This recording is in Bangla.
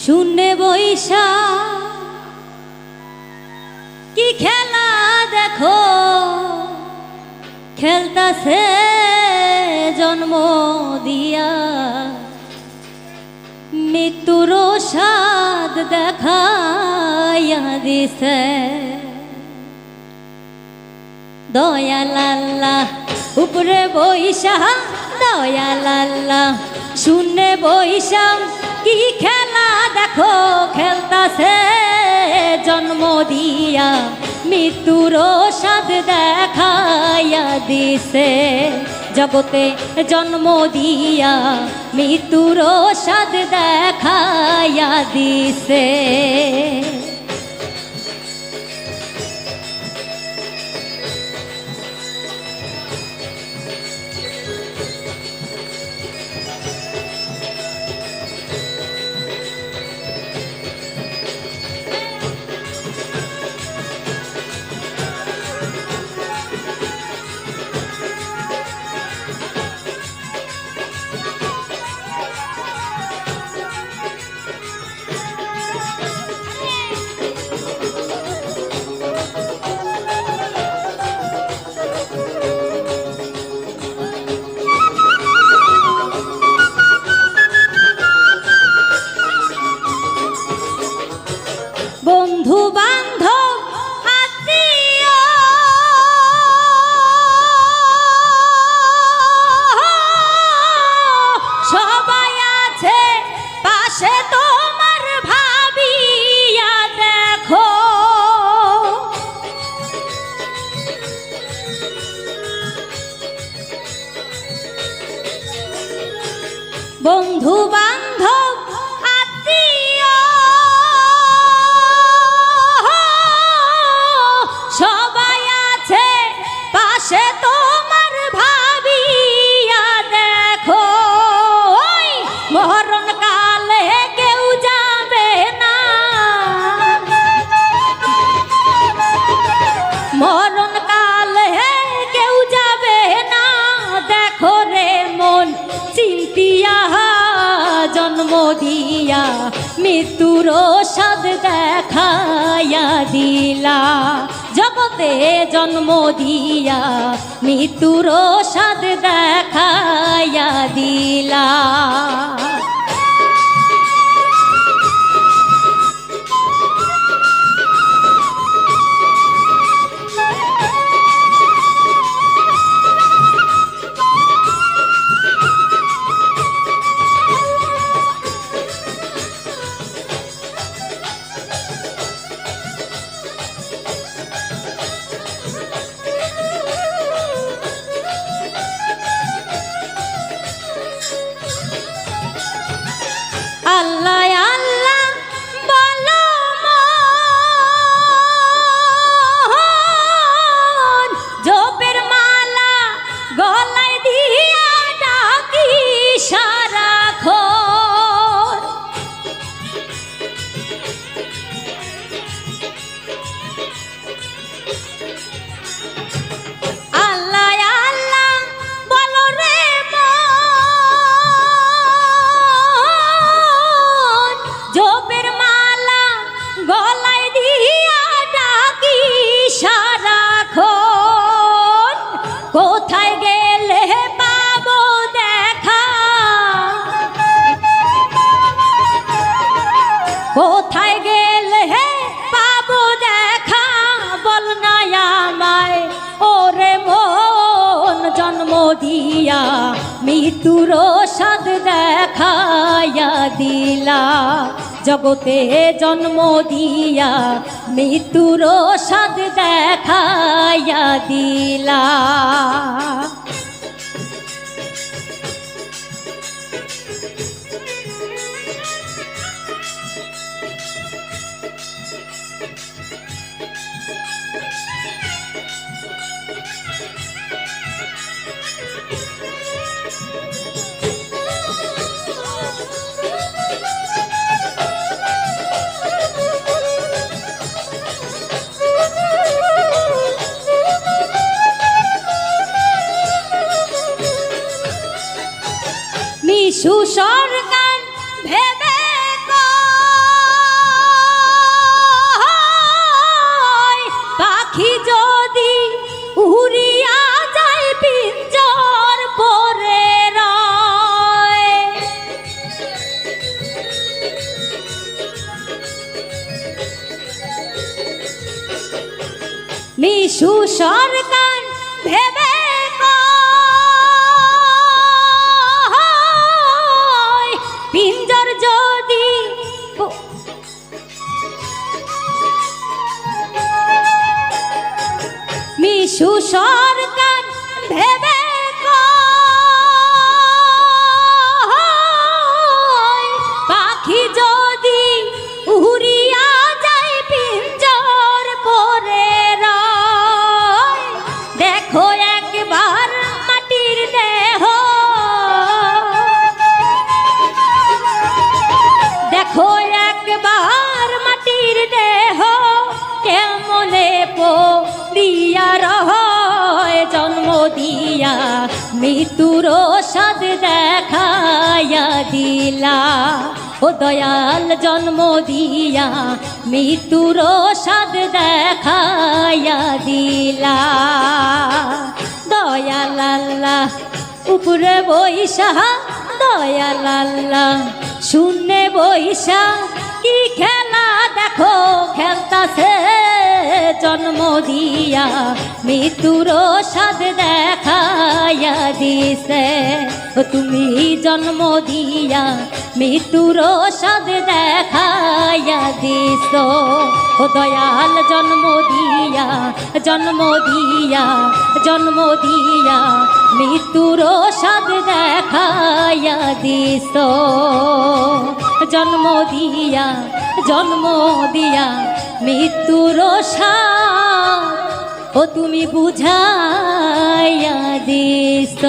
শূন্যে বৈশা কি খেলা দেখো, খেলতাছে জন্ম দিয়া মৃত্যুর স্বাদ দেখাইয়া দিছে। দয়াল আল্লাহ উপরে বৈশা, দয়াল আল্লাহ শূন্যে বৈশা কি খেলা দেখো, খেলতাছে জন্ম দিয়া মৃত্যুর স্বাদ দেখাইয়া দিছে। জগতে জন্ম দিয়া মৃত্যুর স্বাদ দেখাইয়া দিছে। বন্ধু বান্ধব আত্মীয় সবাই আছে পাশে, তোমার ভাবিয়া দেখো। বন্ধু বান্ধব আত্মীয় সবাই আছে পাশে, তোমার ভাবিয়া দেখো। মরণ কালে কেউ যাবে না, মরণ কালে কেউ যাবে না। দেখো রে মন চিন্তিয়া জন্ম দিয়া মৃত্যুর স্বাদ দেখাইয়া দিলা। জগতে জন্ম দিয়া মৃত্যুর স্বাদ দেখাইয়া দিলা। আল্লাহ আল্লাহ বলো মন, জপের মালা গলায় দিয়া ডাকি সারাক্ষণ। আল্লাহ আল্লাহ বলো রে জপের মালা গলায় দিয়া ডাকি সারাক্ষণ। কোথায় গেলে পাবো দেখা, কোথায় গেলে পাবো দেখা, বল না আমায় ওরে মন। জন্ম দিয়া মৃত্যুর স্বাদ দেখাইয়া দিলা। জগতে জন্ম দিয়া মৃত্যুর স্বাদ দেখাইয়া দিলা। মিশু সরকার ভেবে মিশু সরকার ভেবে কয়, পিঞ্জর যদি মিশু সরকার ভেবে কয়, পাখি যদি উড়িয়া যায় পিঞ্জর পরে রয়। দেখো একবার মাটির দেহ, দেখো একবার মাটির দেহ কেমনে পড়িয়া রয়। জন্ম দিয়া মৃত্যুর সাদ দেখাইয়া দিলা, ও দয়াল জন্ম দিয়া মৃত্যুর সাদ দেখাইয়া দিলা। দয়াল আল্লাহ উপরে বৈশা, দয়াল আল্লাহ শূন্যে বৈশা কি খেলা দেখো খেলতাছে। জন্ম দিয়া মৃত্যুর সাদ দেখাইয়া দিছে, ও তুমি জন্ম দিয়া মৃত্যুর সাদ দেখাইয়া দিছ। ও দয়াল জন্ম দিয়া, জন্ম দিয়া, জন্ম দিয়া মৃত্যুর সাদ দেখাইয়া দিছ। জন্ম দিয়া, জন্ম দিয়া মৃত্যুর সাদ ও তুমি বুঝাইয়া দিছ।